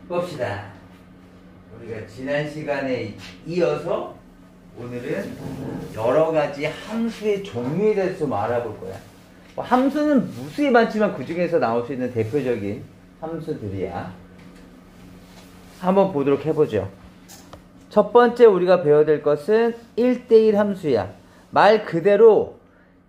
봅시다. 우리가 지난 시간에 이어서 오늘은 여러 가지 함수의 종류에 대해서 좀 알아볼 거야. 함수는 무수히 많지만 그 중에서 나올 수 있는 대표적인 함수들이야. 한번 보도록 해보죠. 첫 번째 우리가 배워야 될 것은 1대1 함수야. 말 그대로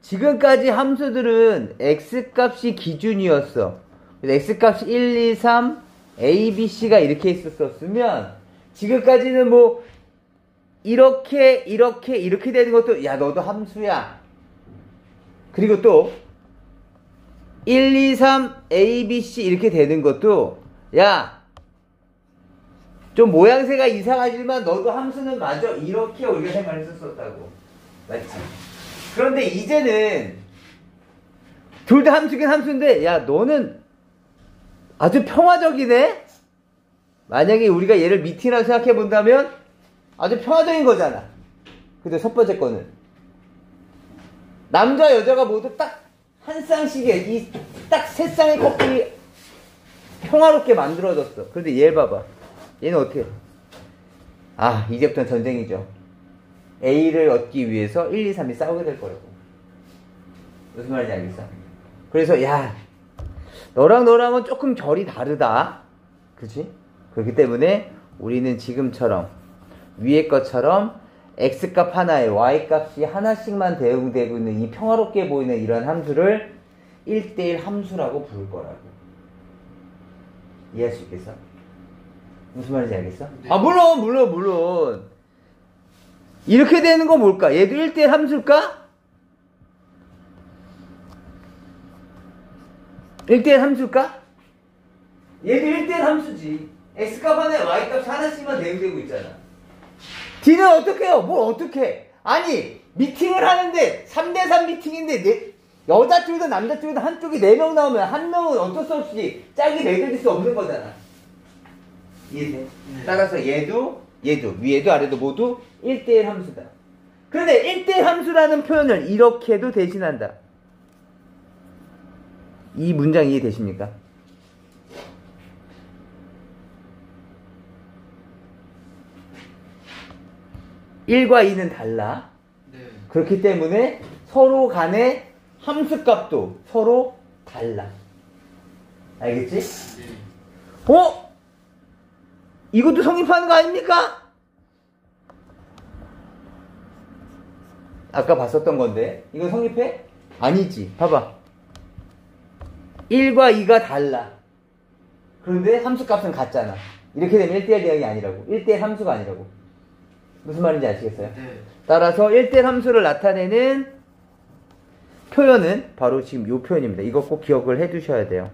지금까지 함수들은 x값이 기준이었어. x값이 1, 2, 3, a, b, c가 이렇게 있었으면 지금까지는 뭐 이렇게 되는 것도 야 너도 함수야. 그리고 또 1, 2, 3, a, b, c 이렇게 되는 것도 야 좀 모양새가 이상하지만 너도 함수는 맞아. 이렇게 우리가 생각했었다고. 맞지? 그런데 이제는 둘 다 함수긴 함수인데 야 너는 아주 평화적이네? 만약에 우리가 얘를 미팅이라고 생각해 본다면 아주 평화적인 거잖아. 근데 첫 번째 거는 남자 여자가 모두 딱 한 쌍씩의 이 딱 세 쌍의 커플이 평화롭게 만들어졌어. 그런데 얘를 봐봐. 얘는 어떻게 해? 아 이제부터는 전쟁이죠. A를 얻기 위해서 1, 2, 3이 싸우게 될 거라고. 무슨 말인지 알겠어? 그래서 야 너랑은 조금 결이 다르다. 그치? 그렇기 때문에 우리는 지금처럼 위에 것처럼 x값 하나에 y값이 하나씩만 대응되고 있는 이 평화롭게 보이는 이런 함수를 1대1 함수라고 부를 거라고. 이해할 수 있겠어? 무슨 말인지 알겠어? 네. 아 물론 이렇게 되는 건 뭘까? 얘도 1대1 함수일까? 1대1 함수일까? 얘도 1대1 함수지. x값 하나에 y값이 하나씩만 대응되고 있잖아. D는 어떻게 해요? 뭘 어떻게 해? 아니 미팅을 하는데 3대3 미팅인데 여자 쪽이든 남자 쪽이든 한쪽이 4명 나오면 한 명은 어쩔 수 없이 짝이 맺어질 수 없는 거잖아. 이해돼? 네. 따라서 얘도 위에도 아래도 모두 1대1 함수다. 그런데 1대1 함수라는 표현을 이렇게도 대신한다. 이 문장 이해되십니까? (1과 2는) 달라. 네. 그렇기 때문에 서로 간의 함수값도 서로 달라. 알겠지? 네. 이것도 성립하는 거 아닙니까? 아까 봤었던 건데 이거 성립해? 아니지. 봐봐. 1과 2가 달라. 그런데 함수값은 같잖아. 이렇게 되면 1대1 대응이 아니라고. 1대1 함수가 아니라고. 무슨 말인지 아시겠어요? 네. 따라서 1대1 함수를 나타내는 표현은 바로 지금 이 표현입니다. 이거 꼭 기억을 해 두셔야 돼요.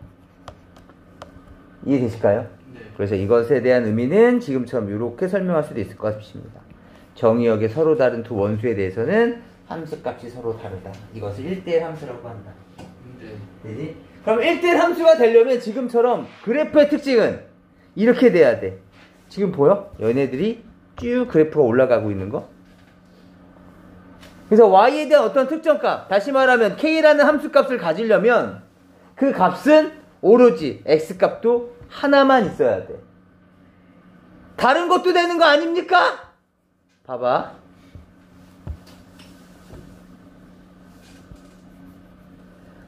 이해되실까요? 네. 그래서 이것에 대한 의미는 지금처럼 이렇게 설명할 수도 있을 것 같습니다. 정의역의 서로 다른 두 원수에 대해서는 함수값이 서로 다르다. 이것을 1대1 함수라고 한다. 네. 되지? 그럼 1대1 함수가 되려면 지금처럼 그래프의 특징은 이렇게 돼야 돼. 지금 보여? 얘네들이 쭉 그래프가 올라가고 있는 거. 그래서 y에 대한 어떤 특정값, 다시 말하면 k라는 함수값을 가지려면 그 값은 오로지 x값도 하나만 있어야 돼. 다른 것도 되는 거 아닙니까? 봐봐.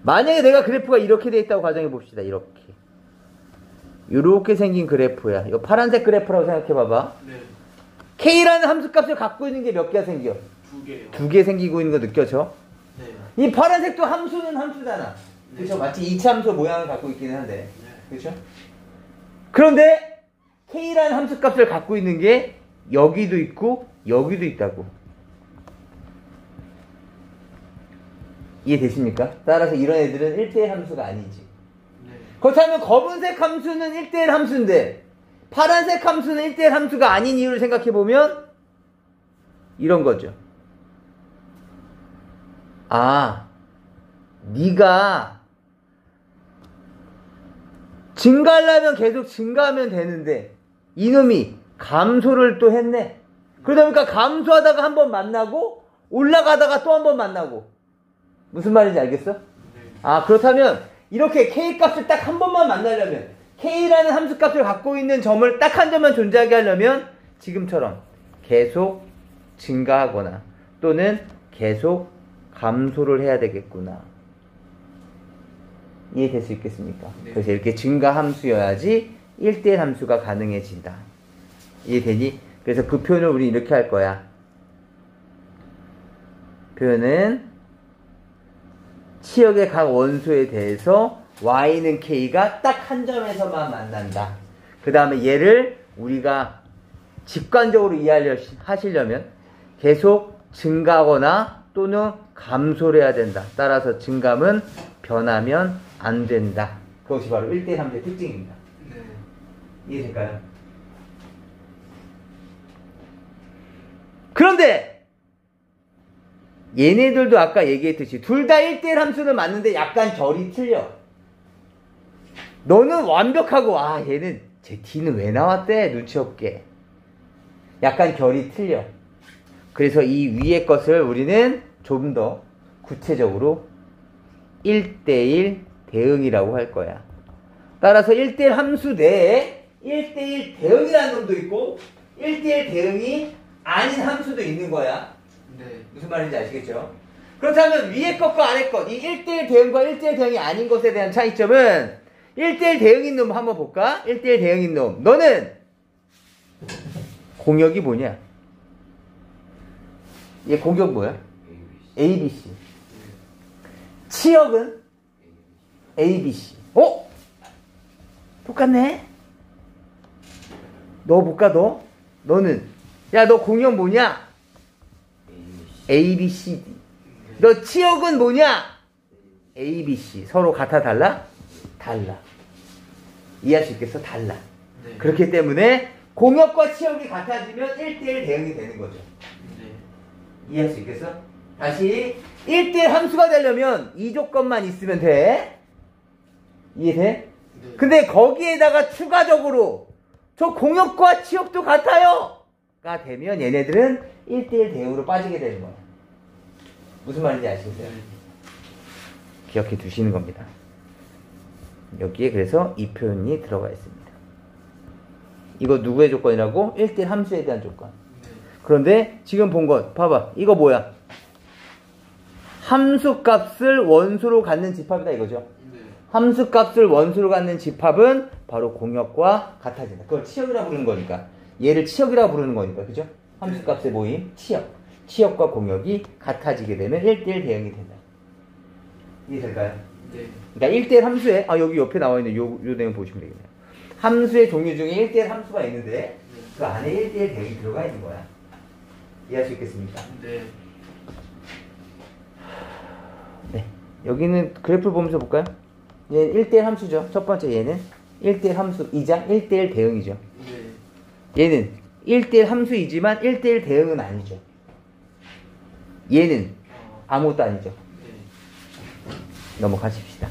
만약에 내가 그래프가 이렇게 돼 있다고 가정해 봅시다. 이렇게 생긴 그래프야. 이 파란색 그래프라고 생각해 봐봐. 네. K라는 함수값을 갖고 있는 게 몇 개가 생겨? 2개요. 2개 생기고 있는 거 느껴져? 네. 이 파란색도 함수는 함수잖아. 네. 그쵸? 마치 이차함수 모양을 갖고 있기는 한데. 네. 그쵸? 그런데 K라는 함수값을 갖고 있는 게 여기도 있고 여기도 있다고. 이해되십니까? 따라서 이런 애들은 1대1 함수가 아니지. 네. 그렇다면 검은색 함수는 1대1 함수인데 파란색 함수는 1대1 함수가 아닌 이유를 생각해보면 이런 거죠. 아, 네가 증가하려면 계속 증가하면 되는데 이놈이 감소를 또 했네. 그러다 보니까 감소하다가 한번 만나고 올라가다가 또 한번 만나고. 무슨 말인지 알겠어? 아, 그렇다면 이렇게 K값을 딱 한 번만 만나려면 K라는 함수값을 갖고 있는 점을 딱 한 점만 존재하게 하려면 지금처럼 계속 증가하거나 또는 계속 감소를 해야 되겠구나. 이해될 수 있겠습니까? 네. 그래서 이렇게 증가 함수여야지 1대1 함수가 가능해진다. 이해되니? 그래서 그 표현을 우리 이렇게 할 거야. 표현은 치역의 각 원소에 대해서 y는 k가 딱 한 점에서만 만난다. 그 다음에 얘를 우리가 직관적으로 이해하시려면 계속 증가하거나 또는 감소를 해야 된다. 따라서 증감은 변하면 안 된다. 그것이 바로 1대1 함수의 특징입니다. 네. 이해될까요? 그런데 얘네들도 아까 얘기했듯이 둘 다 1대1 함수는 맞는데 약간 결이 틀려. 너는 완벽하고 얘는 제 D는 왜 나왔대? 눈치 없게. 약간 결이 틀려. 그래서 이 위의 것을 우리는 좀 더 구체적으로 1대1 대응이라고 할 거야. 따라서 1대1 함수 내에 1대1 대응이라는 놈도 있고 1대1 대응이 아닌 함수도 있는 거야. 네. 무슨 말인지 아시겠죠? 그렇다면 위의 것과 아래 것, 이 1대1 대응과 1대1 대응이 아닌 것에 대한 차이점은 1대1 대응인 놈 한번 볼까? 1대1 대응인 놈. 너는 공역이 뭐냐? 얘 공역 뭐야? ABC. 치역은 ABC. 똑같네? 너 볼까, 너? 너는? 야, 너 공역 뭐냐? ABCD. 너 치역은 뭐냐? ABC. 서로 같아, 달라? 달라. 이해할 수 있겠어? 달라. 네. 그렇기 때문에 공역과 치역이 같아지면 1대1 대응이 되는 거죠. 네. 이해할 수 있겠어? 다시 1대1 함수가 되려면 이 조건만 있으면 돼. 이해돼? 네. 근데 거기에다가 추가적으로 저 공역과 치역도 같아요 가 되면 얘네들은 1대1 대응으로 빠지게 되는 거야. 무슨 말인지 아시겠어요? 기억해 두시는 겁니다. 여기에 그래서 이 표현이 들어가 있습니다. 이거 누구의 조건이라고? 1대1 함수에 대한 조건. 그런데 지금 본 것 봐봐. 이거 뭐야? 함수값을 원소로 갖는 집합이다 이거죠. 함수값을 원소로 갖는 집합은 바로 공역과 같아진다. 그걸 치역이라고 부르는 거니까. 얘를 치역이라고 부르는 거니까. 그죠? 함수값의 모임, 치역. 치역과 공역이 같아지게 되면 1대1 대응이 된다. 이해될까요? 네. 그러니까 1대1 함수에, 여기 옆에 나와 있는 요 내용 보시면 되겠네요. 함수의 종류 중에 1대1 함수가 있는데, 그 안에 1대1 대응이 들어가 있는 거야. 이해할 수 있겠습니까? 네. 네. 여기는 그래프를 보면서 볼까요? 얘는 1대1 함수죠. 첫 번째 얘는 1대1 함수이자 1대1 대응이죠. 네. 얘는 1대1 함수이지만 1대1 대응은 아니죠. 얘는 아무것도 아니죠. 네. 넘어가십시다.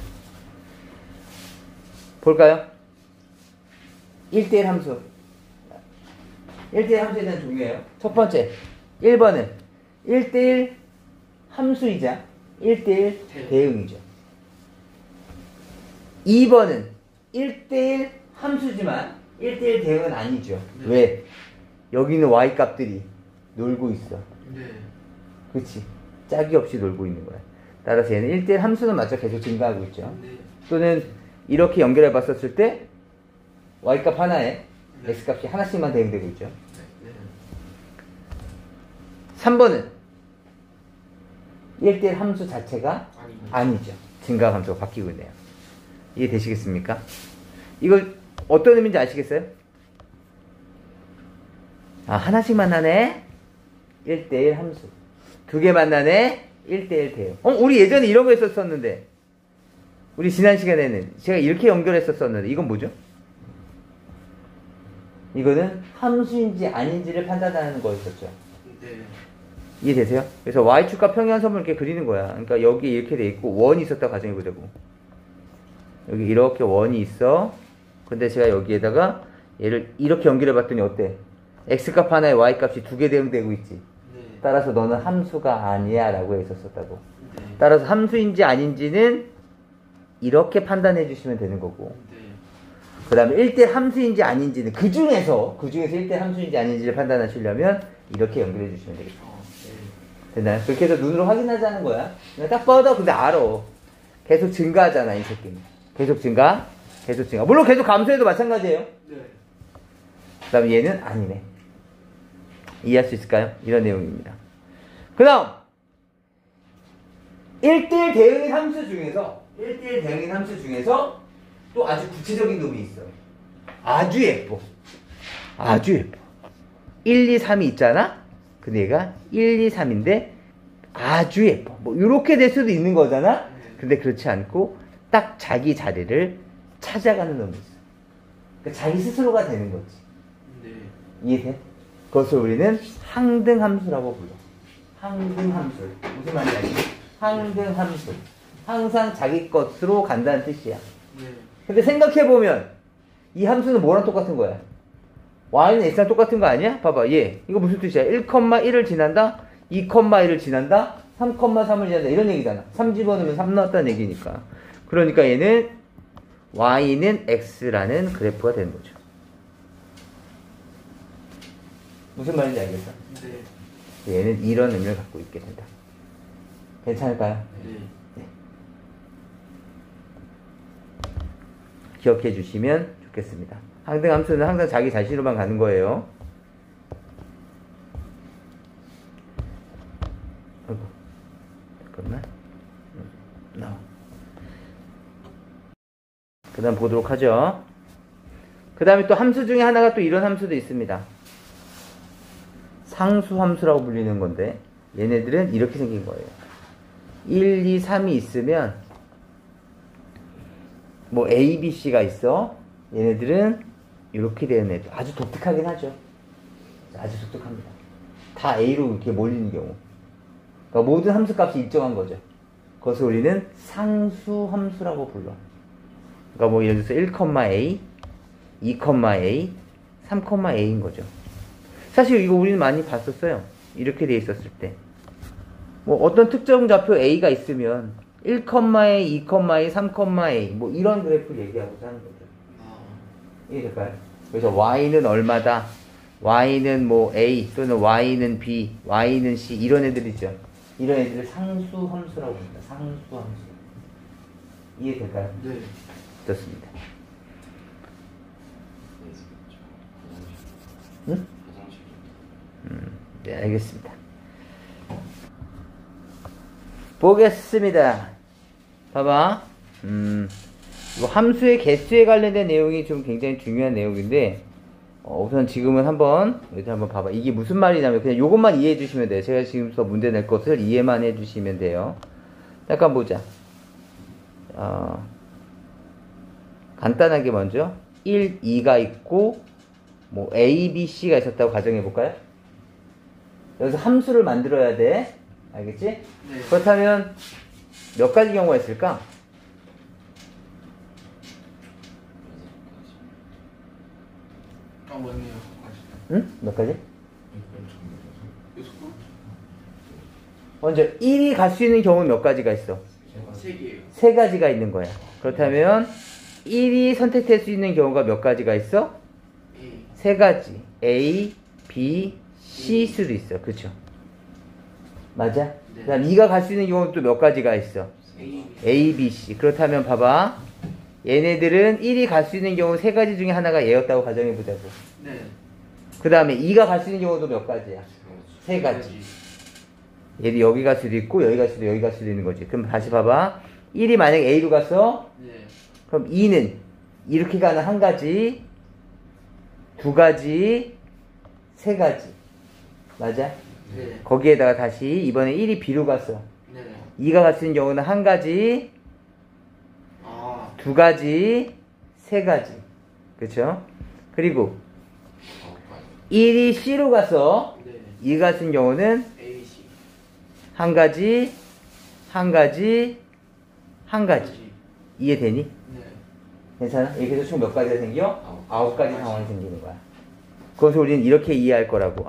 볼까요? 1대1 함수. 1대1 함수에 대한 종류예요. 첫 번째, 1번은 1대1 함수이자 1대1 대응이죠. 2번은 1대1 함수지만 1대1 대응은 아니죠. 네. 왜? 여기는 y값들이 놀고 있어. 네. 그렇지. 짝이 없이 놀고 있는 거야. 따라서 얘는 1대1 함수는 맞죠. 계속 증가하고 있죠. 네. 또는 이렇게 연결해 봤었을 때 y값 하나에 네. x값이 하나씩만 대응되고 있죠. 네. 3번은 1대1 함수 자체가 아니죠. 증가 함수가 바뀌고 있네요. 이해되시겠습니까? 이걸 어떤 의미인지 아시겠어요? 하나씩 만나네? 1대1 함수. 두 개 만나네? 1대1 대응. 우리 예전에 이런 거 했었었는데. 우리 지난 시간에는 제가 이렇게 연결했었었는데. 이건 뭐죠? 이거는 함수인지 아닌지를 판단하는 거였었죠. 네. 이해되세요? 그래서 y축과 평행선을 이렇게 그리는 거야. 그러니까 여기 이렇게 돼 있고 원이 있었다 가정해보자고. 여기 이렇게 원이 있어. 근데 제가 여기에다가 얘를 이렇게 연결해 봤더니 어때? x값 하나에 y값이 두 개 대응되고 있지. 네. 따라서 너는 함수가 아니야 라고 했었다고. 네. 따라서 함수인지 아닌지는 이렇게 판단해 주시면 되는 거고. 네. 그 다음에 1대 함수인지 아닌지는 그 중에서 1대 함수인지 아닌지를 판단하시려면 이렇게 연결해 주시면 되겠죠. 됐나요? 그렇게 해서 눈으로 확인하자는 거야. 그냥 딱 뻗어. 근데 알아. 계속 증가하잖아, 이 새끼는. 계속 증가. 물론 계속 감소해도 마찬가지예요. 네. 그 다음에 얘는 아니네. 이해할 수 있을까요? 이런 내용입니다. 그 다음 1대1 대응인 함수 중에서 또 아주 구체적인 놈이 있어요. 아주 예뻐. 1, 2, 3이 있잖아? 근데 얘가 1, 2, 3인데 아주 예뻐. 뭐 이렇게 될 수도 있는 거잖아? 근데 그렇지 않고 딱 자기 자리를 찾아가는 놈이 있어. 그러니까 자기 스스로가 되는 거지. 네. 이해돼? 그것을 우리는 항등함수라고 불러. 항등함수. 무슨 말인지 알겠지? 항등함수. 항상 자기 것으로 간다는 뜻이야. 네. 근데 생각해보면 이 함수는 뭐랑 똑같은 거야? y는 x랑 똑같은 거 아니야? 봐봐, 얘 이거 무슨 뜻이야? 1,1을 지난다, 2,1을 지난다, 3,3을 지난다 이런 얘기잖아. 3 집어넣으면 3 나왔다는 얘기니까. 그러니까 얘는 y는 x라는 그래프가 되는 거죠. 무슨 말인지 알겠어? 네. 얘는 이런 의미를 갖고 있게 된다. 괜찮을까요? 네. 기억해 주시면 좋겠습니다. 항등함수는 항상 자기 자신으로만 가는 거예요. 아이고, 잠깐만. 나와. 그 다음 보도록 하죠. 그 다음에 또 함수 중에 하나가 또 이런 함수도 있습니다. 상수함수라고 불리는 건데 얘네들은 이렇게 생긴 거예요. 1, 2, 3이 있으면 뭐 A, B, C가 있어. 얘네들은 이렇게 되는 애들. 아주 독특하긴 하죠. 아주 독특합니다. 다 A로 이렇게 몰리는 경우. 그러니까 모든 함수값이 일정한 거죠. 그것을 우리는 상수함수라고 불러. 그러니까 뭐 예를 들어서 1,A, 2,A, 3,A인 거죠. 사실 이거 우리는 많이 봤었어요. 이렇게 돼 있었을 때. 뭐 어떤 특정 좌표 A가 있으면 1,A, 2,A, 3,A 뭐 이런 그래프를 얘기하고자 하는 거죠. 이해될까요? 그래서 y는 얼마다, y는 뭐 A 또는 y는 B, y는 C 이런 애들이죠. 이런 애들을 상수함수라고 합니다. 상수함수. 이해될까요? 네. 좋습니다. 응? 네, 알겠습니다. 보겠습니다. 봐봐. 이거 함수의 개수에 관련된 내용이 좀 굉장히 중요한 내용인데, 우선 지금은 한번 봐봐. 이게 무슨 말이냐면, 그냥 요것만 이해해 주시면 돼요. 제가 지금부터 문제 낼 것을 이해만 해 주시면 돼요. 잠깐 보자. 간단하게 먼저, 1, 2가 있고, 뭐, A, B, C가 있었다고 가정해 볼까요? 여기서 함수를 만들어야 돼. 알겠지? 네. 그렇다면 몇 가지 경우가 있을까? 맞네요. 응? 몇 가지? 6개? 먼저 1이 갈 수 있는 경우는 몇 가지가 있어? 3개예요. 3가지가 있는 거야. 그렇다면 1이 선택될 수 있는 경우가 몇 가지가 있어? A. 3가지. A, B, C일 수도 있어. 그쵸? 맞아? 네. 그 다음 2가 갈 수 있는 경우는 또 몇 가지가 있어? A. A, B, C. 그렇다면 봐봐. 얘네들은 1이 갈 수 있는 경우 3가지 중에 하나가 얘였다고 가정해보자고. 네. 그 다음에 2가 갈 수 있는 경우도 몇 가지야? 3가지. 얘도 여기 갈 수도 있고 여기 갈 수도 여기 갈 수도 있는 거지. 그럼 다시 봐봐. 1이 만약에 A로 갔어? 네. 그럼 2는 이렇게 가는 1가지, 2가지, 3가지. 맞아? 네. 거기에다가 다시 이번에 1이 B로 갔어. 네. 2가 갈 수 있는 경우는 1가지, 아. 2가지, 3가지. 그쵸? 그리고 1이 C로 가서 네. 2가 갈 수 있는 경우는 A, C. 1가지, 1가지, 1가지. 이해되니? 네. 괜찮아? 이렇게 해서 총 몇 가지가 생겨? 9가지 상황이 생기는 거야. 그것을 우리는 이렇게 이해할 거라고.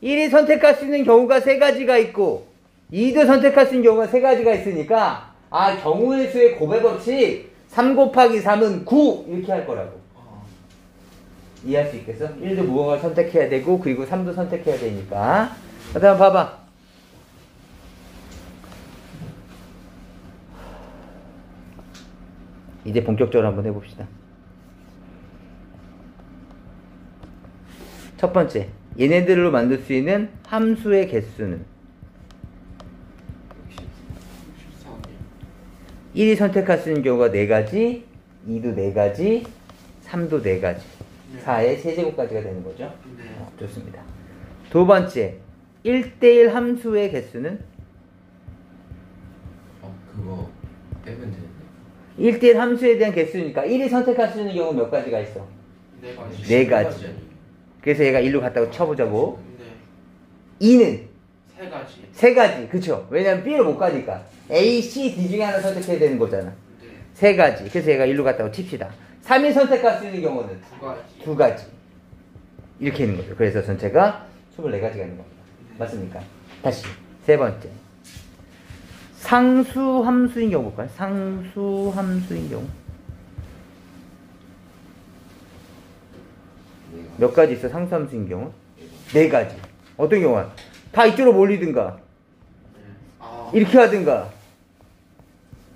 1이 선택할 수 있는 경우가 3가지가 있고 2도 선택할 수 있는 경우가 3가지가 있으니까 경우의 수의 고배 법칙 3 곱하기 3은 9 이렇게 할 거라고. 어. 이해할 수 있겠어? 1도 무언가를 선택해야 되고 그리고 3도 선택해야 되니까. 그 다음 봐봐. 이제 본격적으로 한번 해봅시다. 첫 번째, 얘네들로 만들 수 있는 함수의 개수는 64개. 1이 선택할 수 있는 경우가 4가지, 2도 4가지, 3도 4가지, 4의 세제곱까지가 되는 거죠. 네. 좋습니다. 두 번째, 1대1 함수의 개수는 그거 빼면 되는데. 1대1 함수에 대한 개수니까 1이 선택할 수 있는 경우 몇 가지가 있어? 네 가지. 네 가지. 그래서 얘가 1로 갔다고 쳐보자고. 네. 2는 세 가지. 3가지. 그쵸? 왜냐면 B를 못 가니까. A, C, D 중에 하나 선택해야 되는 거잖아. 네. 3가지. 그래서 얘가 1로 갔다고 칩시다. 3이 선택할 수 있는 경우는 두 가지. 2가지. 이렇게 있는 거죠. 그래서 전체가 24가지가 있는 겁니다. 맞습니까? 다시. 세 번째. 상수 함수인 경우 볼까요? 상수 함수인 경우. 몇 가지 있어? 상수 함수인 경우? 4가지. 어떤 경우는? 다 이쪽으로 몰리든가, 네. 아. 이렇게 하든가,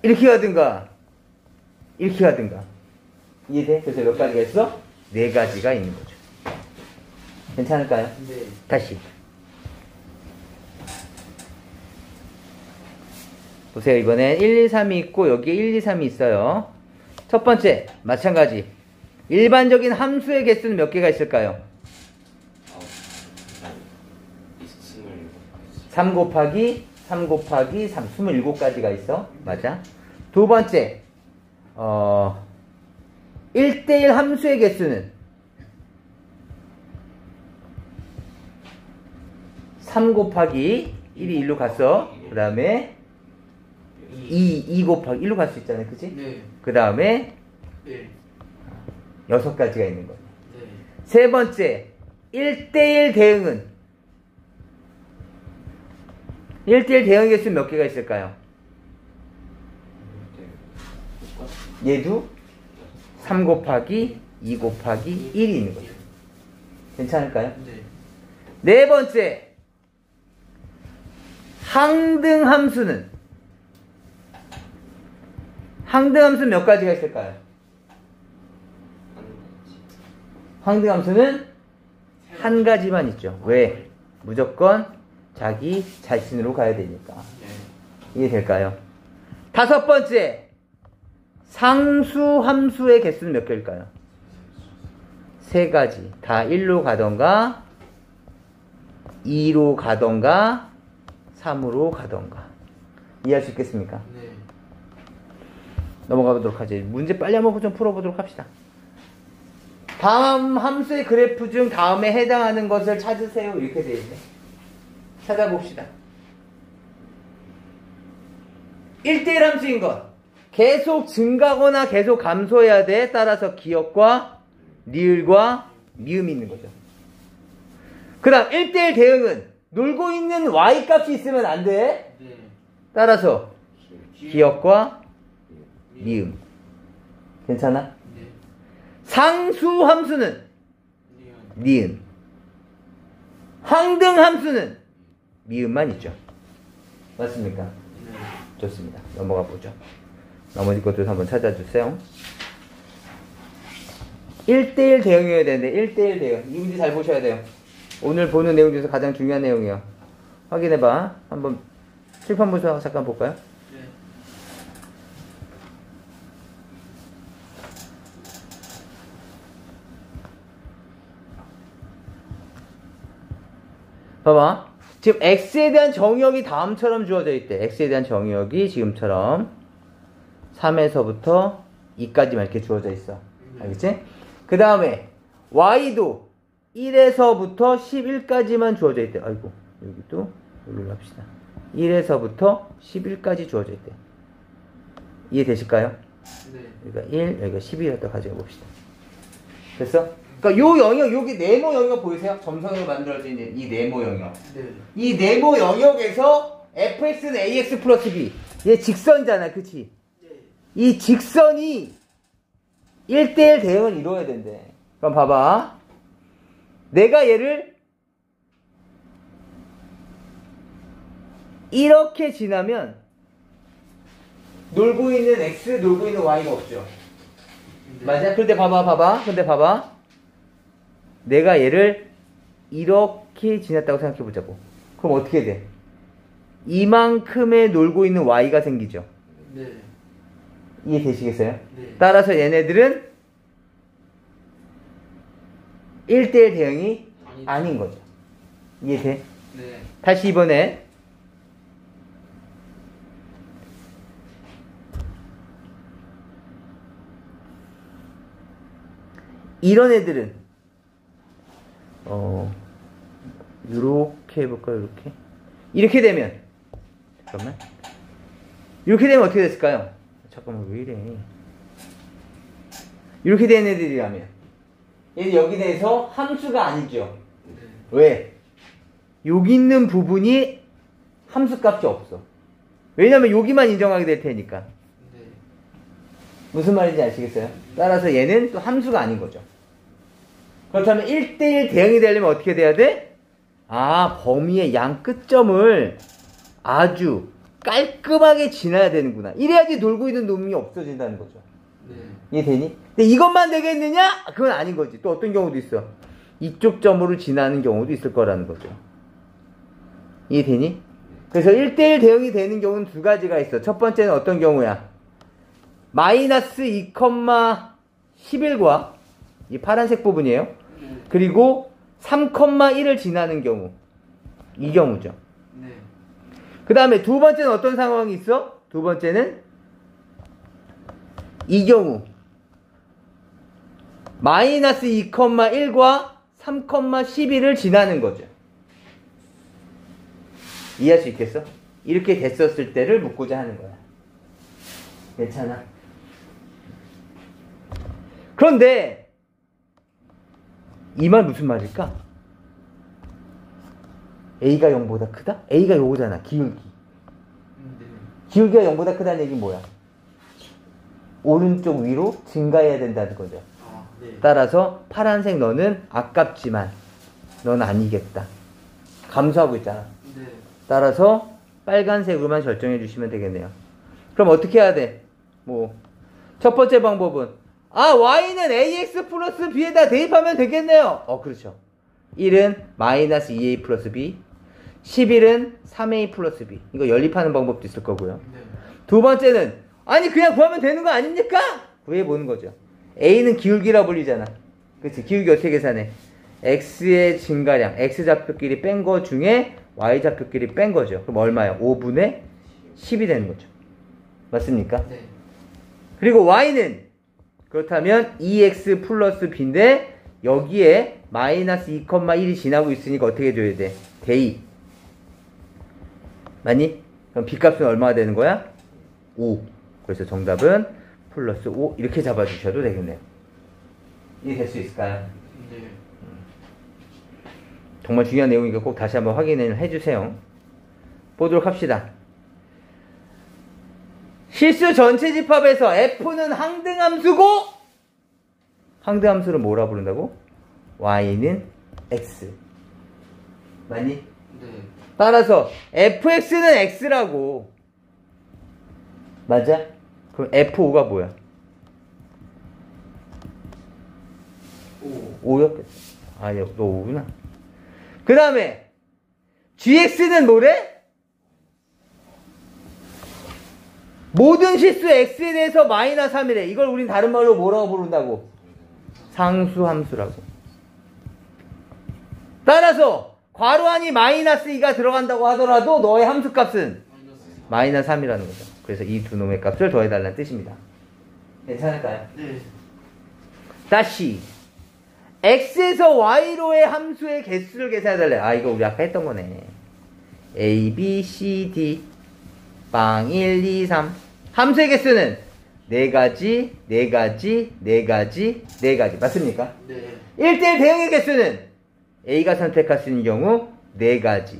이렇게 하든가, 이렇게 하든가. 이해돼? 그래서 몇 가지가 있어? 4가지가 있는 거죠. 괜찮을까요? 네. 다시. 보세요. 이번엔 1, 2, 3이 있고 여기에 1, 2, 3이 있어요. 첫 번째, 마찬가지. 일반적인 함수의 개수는 몇 개가 있을까요? 3 곱하기 3 곱하기 3, 27가지가 있어. 맞아. 두 번째, 1대1 함수의 개수는 3 곱하기 1이 1로 갔어. 그 다음에 2 곱하기 1로 갈 수 있잖아요. 그치? 네. 그 다음에 네. 6가지가 있는 거예요. 네. 세 번째, 1대1 대응은 1대1 대응 개수는 몇 개가 있을까요? 얘도 3 곱하기 2 곱하기 1이 있는 거죠. 괜찮을까요? 네. 네 번째, 항등 함수는 몇 가지가 있을까요? 항등 함수는 한 가지만 있죠. 왜? 무조건 자기 자신으로 가야 되니까. 네. 이해될까요? 다섯 번째, 상수 함수의 개수는 몇 개일까요? 3가지. 다 1로 가던가 2로 가던가 3으로 가던가. 이해할 수 있겠습니까? 네. 넘어가 보도록 하죠. 문제 빨리 한번 좀 풀어보도록 합시다. 다음 함수의 그래프 중 다음에 해당하는 것을 찾으세요. 이렇게 되어 있네. 찾아봅시다. 1대1 함수인 것. 계속 증가하거나 계속 감소해야 돼. 따라서 기역과 리을과 미음이 있는 거죠. 그 다음 1대1 대응은 놀고 있는 y값이 있으면 안 돼. 네. 따라서 기역과 미음. 괜찮아? 네. 상수 함수는 리은. 니은. 항등 함수는 미음만 있죠. 맞습니까? 네. 좋습니다. 넘어가 보죠. 나머지 것도 한번 찾아주세요. 1대1 대응이어야 되는데 1대1 대응. 이 문제 잘 보셔야 돼요. 오늘 보는 내용 중에서 가장 중요한 내용이에요. 확인해봐. 한번 칠판 분석 잠깐 볼까요? 네. 봐봐. 지금 x에 대한 정의역이 다음처럼 주어져 있대. x에 대한 정의역이 지금처럼 3에서부터 2까지만 이렇게 주어져 있어. 알겠지? 그 다음에 y도 1에서부터 11까지만 주어져 있대. 아이고, 여기도 여기로 합시다. 1에서부터 11까지 주어져 있대. 이해되실까요? 네. 여기가 1, 여기가 11이었다 가져가 봅시다. 됐어? 그러니까 요 영역, 여기 네모 영역 보이세요? 점선으로 만들어진 이 네모 영역. 네. 이 네모 영역에서 fx는 ax 플러스 b. 얘 직선이잖아, 그치? 네. 이 직선이 1대1 대응을 이루어야 된대. 그럼 봐봐. 내가 얘를 이렇게 지나면 놀고 있는 X, 놀고 있는 Y가 없죠. 네. 맞아? 근데 봐봐. 내가 얘를 이렇게 지났다고 생각해 보자고. 그럼 어떻게 돼? 이만큼의 놀고 있는 Y가 생기죠. 네. 이해되시겠어요? 네. 따라서 얘네들은 1대1 대응이 아닌 거죠. 이해돼? 네. 다시 이번에 이런 애들은 이렇게 해볼까요? 이렇게 되면 잠깐만 이렇게 되면 어떻게 됐을까요? 잠깐만 왜 이래? 이렇게 된 애들이라면 얘는 여기 대해서 함수가 아니죠. 네. 왜? 여기 있는 부분이 함수값이 없어. 왜냐면 여기만 인정하게 될 테니까. 네. 무슨 말인지 아시겠어요? 따라서 얘는 또 함수가 아닌 거죠. 그렇다면 1대1 대응이 되려면 어떻게 돼야 돼? 범위의 양 끝점을 아주 깔끔하게 지나야 되는구나. 이래야지 놀고 있는 놈이 없어진다는 거죠. 네. 이해되니? 근데 이것만 되겠느냐? 그건 아닌 거지. 또 어떤 경우도 있어. 이쪽 점으로 지나는 경우도 있을 거라는 거죠. 이해되니? 그래서 1대1 대응이 되는 경우는 두 가지가 있어. 첫 번째는 어떤 경우야? 마이너스 2,11과 이 파란색 부분이에요. 그리고 3,1을 지나는 경우. 이 경우죠. 네. 그 다음에 두 번째는 어떤 상황이 있어? 두 번째는 이 경우. 마이너스 2,1과 3,11을 지나는 거죠. 이해할 수 있겠어? 이렇게 됐었을 때를 묻고자 하는 거야. 괜찮아? 그런데 이 말 무슨 말일까? A가 0보다 크다? A가 요거잖아. 기울기. 네. 기울기가 0보다 크다는 얘기는 뭐야? 오른쪽 위로 증가해야 된다는 거죠. 네. 따라서 파란색 너는 아깝지만 넌 아니겠다. 감소하고 있잖아. 네. 따라서 빨간색으로만 결정해 주시면 되겠네요. 그럼 어떻게 해야 돼? 첫 번째 방법은 y는 ax 플러스 b에다 대입하면 되겠네요. 그렇죠. 1은 마이너스 2a 플러스 b, 11은 3a 플러스 b. 이거 연립하는 방법도 있을 거고요. 네. 두 번째는 그냥 구하면 되는 거 아닙니까? 구해보는 거죠. a는 기울기라 불리잖아. 그치? 기울기 어떻게 계산해? x의 증가량, x 좌표끼리 뺀 거 중에 y 좌표끼리 뺀 거죠. 그럼 얼마예요? 5분의 10이 되는 거죠. 맞습니까? 네. 그리고 y는 그렇다면 2x 플러스 b인데 여기에 마이너스 2,1이 지나고 있으니까 어떻게 해줘야 돼? 대입. 맞니? 그럼 b 값은 얼마가 되는 거야? 5. 그래서 정답은 플러스 5 이렇게 잡아주셔도 되겠네요. 이해될 수 있을까요? 네. 정말 중요한 내용이니까 꼭 다시 한번 확인을 해주세요. 보도록 합시다. 실수 전체 집합에서 f는 항등함수고 항등함수를 뭐라 부른다고? y는 x. 맞니? 네. 따라서 fx는 x라고. 맞아? 그럼 f5가 뭐야? 5. 5였겠어. 너 5구나. 그 다음에 gx는 뭐래? 모든 실수 x에 대해서 마이너스 3이래. 이걸 우린 다른 말로 뭐라고 부른다고? 상수함수라고. 따라서 괄호 안이 마이너스 2가 들어간다고 하더라도 너의 함수값은 마이너스 3이라는 거죠. 그래서 이 두 놈의 값을 더해달라는 뜻입니다. 괜찮을까요? 네. 다시 x에서 y로의 함수의 개수를 계산해달래. 이거 우리 아까 했던 거네. a, b, c, d 빵 1, 2, 3 함수의 개수는 4가지, 4가지, 4가지, 4가지 맞습니까? 네. 1대1 대응의 개수는 A가 선택할 수 있는 경우 4가지,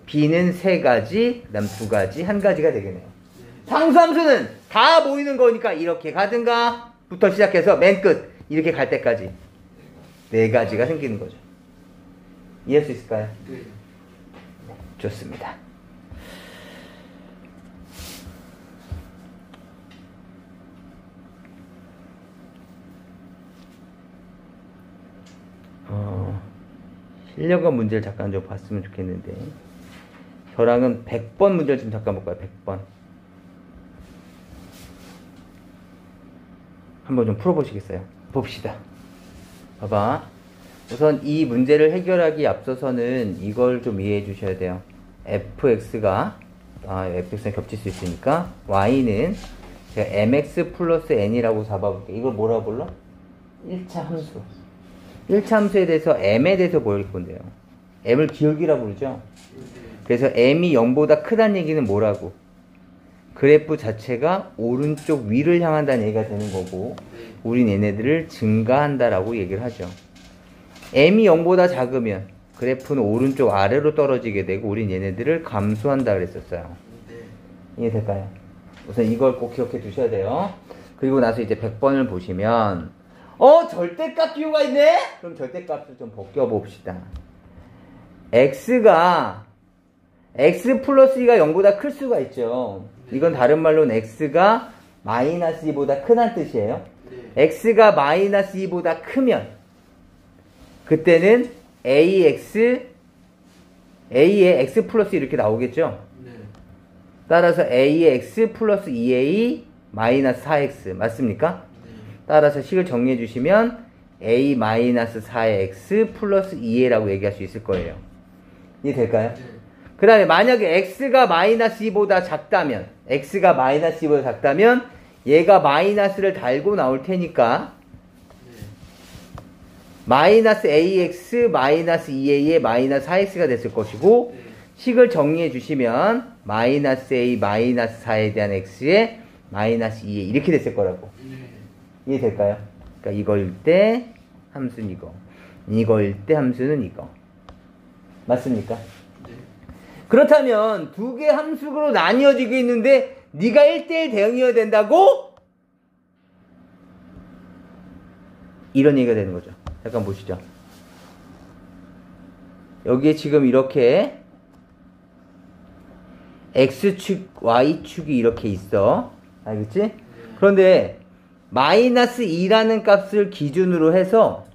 B는 3가지, 그 다음 2가지, 1가지가 되겠네요. 상수함수는 다 모이는 거니까 이렇게 가든가 부터 시작해서 맨 끝 이렇게 갈 때까지 네 가지가 생기는 거죠. 이해할 수 있을까요? 네. 좋습니다. 실력과 문제를 잠깐 좀 봤으면 좋겠는데 저랑은 100번 문제를 좀 잠깐 볼까요? 100번 한번 좀 풀어보시겠어요? 봅시다. 봐봐. 우선 이 문제를 해결하기 앞서서는 이걸 좀 이해해 주셔야 돼요. fx가 fx랑 겹칠 수 있으니까 y는 제가 mx 플러스 n이라고 잡아볼게요. 이걸 뭐라고 불러? 1차 함수. 1차 함수에 대해서 m에 대해서 뭘 건데요? m을 기울기라고 부르죠? 그래서 m이 0보다 크다는 얘기는 뭐라고? 그래프 자체가 오른쪽 위를 향한다는 얘기가 되는 거고 우린 얘네들을 증가한다라고 얘기를 하죠. m이 0보다 작으면 그래프는 오른쪽 아래로 떨어지게 되고 우린 얘네들을 감소한다 그랬었어요. 이해될까요? 우선 이걸 꼭 기억해 두셔야 돼요. 그리고 나서 이제 100번을 보시면 절대값 기호가 있네? 그럼 절대값을 좀 벗겨봅시다. x가 x 플러스 2가 0보다 클 수가 있죠. 이건 다른 말로는 x가 마이너스 2보다 크다는 뜻이에요. x가 마이너스 2보다 크면 그때는 a의 x 플러스 이렇게 나오겠죠. 따라서 a의 x 플러스 2a 마이너스 4x 맞습니까? 따라서 식을 정리해 주시면 a 마이너스 4의 x 플러스 2a라고 얘기할 수 있을 거예요. 이해될까요? 그 다음에 만약에 x가 마이너스 2보다 작다면 얘가 마이너스를 달고 나올 테니까 마이너스 ax 마이너스 2a의 마이너스 4x가 됐을 것이고 식을 정리해 주시면 마이너스 a 마이너스 4에 대한 x의 마이너스 2a 이렇게 됐을 거라고. 이해될까요? 그러니까 이거일 때 함수는 이거일 때 함수는 이거. 맞습니까? 그렇다면 두 개 함수로 나뉘어지고 있는데 네가 1대1 대응이어야 된다고? 이런 얘기가 되는 거죠. 잠깐 보시죠. 여기에 지금 이렇게 X축, Y축이 이렇게 있어. 알겠지? 그런데 마이너스 2라는 값을 기준으로 해서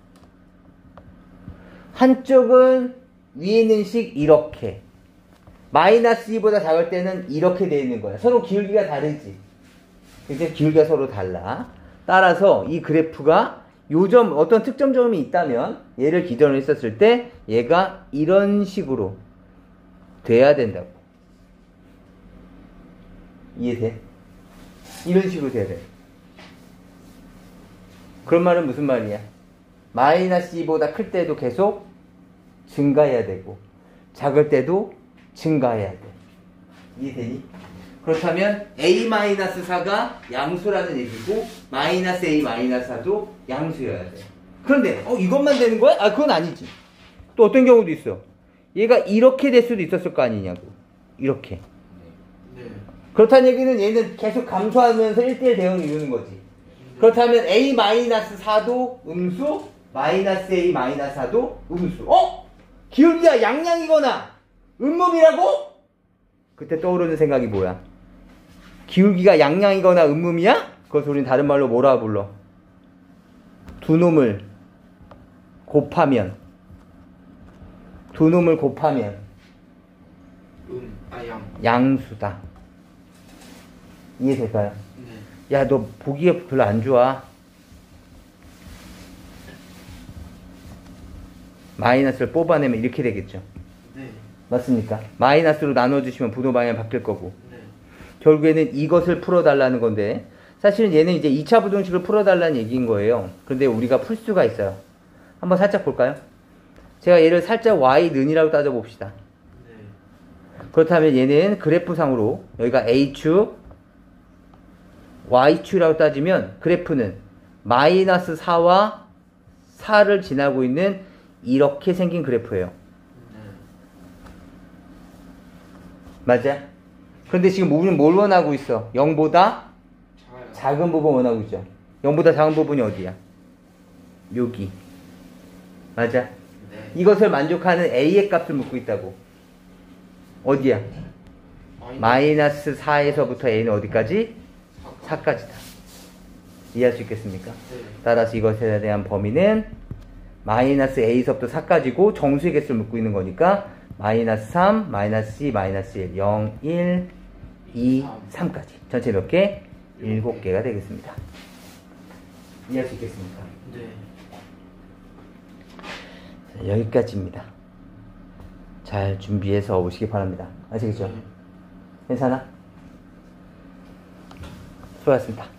한쪽은 위에 있는 식 이렇게 마이너스 2보다 작을 때는 이렇게 되어 있는 거야. 서로 기울기가 다르지. 그래서 기울기가 서로 달라. 따라서 이 그래프가 요점 어떤 특정 점이 있다면 얘를 기준으로 했었을 때 얘가 이런 식으로 돼야 된다고. 이해돼? 이런 식으로 돼야 돼. 그런 말은 무슨 말이야? 마이너스 2보다 클 때도 계속 증가해야 되고 작을 때도 증가해야 돼. 이해되니? 그렇다면 a-4가 양수라는 얘기고 마이너스 a-4도 양수여야 돼. 그런데 이것만 되는 거야? 그건 아니지. 또 어떤 경우도 있어. 얘가 이렇게 될 수도 있었을 거 아니냐고. 이렇게. 그렇다는 얘기는 얘는 계속 감소하면서 1대1 대응을 이루는 거지. 그렇다면 a-4도 음수, 마이너스 a-4도 음수. 기울기가 양양이거나 음몸이라고? 그때 떠오르는 생각이 뭐야? 기울기가 양양이거나 음몸이야? 그것을 우린 다른 말로 뭐라 불러? 두 놈을 곱하면 양수다. 이해될까요? 야, 너 보기에 별로 안 좋아. 마이너스를 뽑아내면 이렇게 되겠죠. 맞습니까? 마이너스로 나눠주시면 분호 방향이 바뀔 거고. 결국에는 이것을 풀어달라는 건데 사실은 얘는 이제 2차 부등식을 풀어달라는 얘기인 거예요. 그런데 우리가 풀 수가 있어요. 한번 살짝 볼까요? 제가 얘를 살짝 y는이라고 따져봅시다. 그렇다면 얘는 그래프상으로 여기가 A축, Y축이라고 따지면 그래프는 마이너스 4와 4를 지나고 있는 이렇게 생긴 그래프예요. 맞아? 그런데 지금 우리는 뭘 원하고 있어? 0보다 작은 부분 원하고 있죠. 0보다 작은 부분이 어디야? 여기. 맞아? 네. 이것을 만족하는 a의 값을 묻고 있다고. 어디야? 마이너스 4에서부터 a는 어디까지? 4까지다. 이해할 수 있겠습니까? 네. 따라서 이것에 대한 범위는 마이너스 a서부터 4까지고 정수의 개수를 묻고 있는 거니까 마이너스 3, 마이너스 2, 마이너스 1, 0, 1, 2, 3까지. 전체 몇 개? 7개가 되겠습니다. 이해할 수 있겠습니까? 네. 자, 여기까지입니다. 잘 준비해서 오시기 바랍니다. 아시겠죠? 네. 괜찮아? 수고하셨습니다.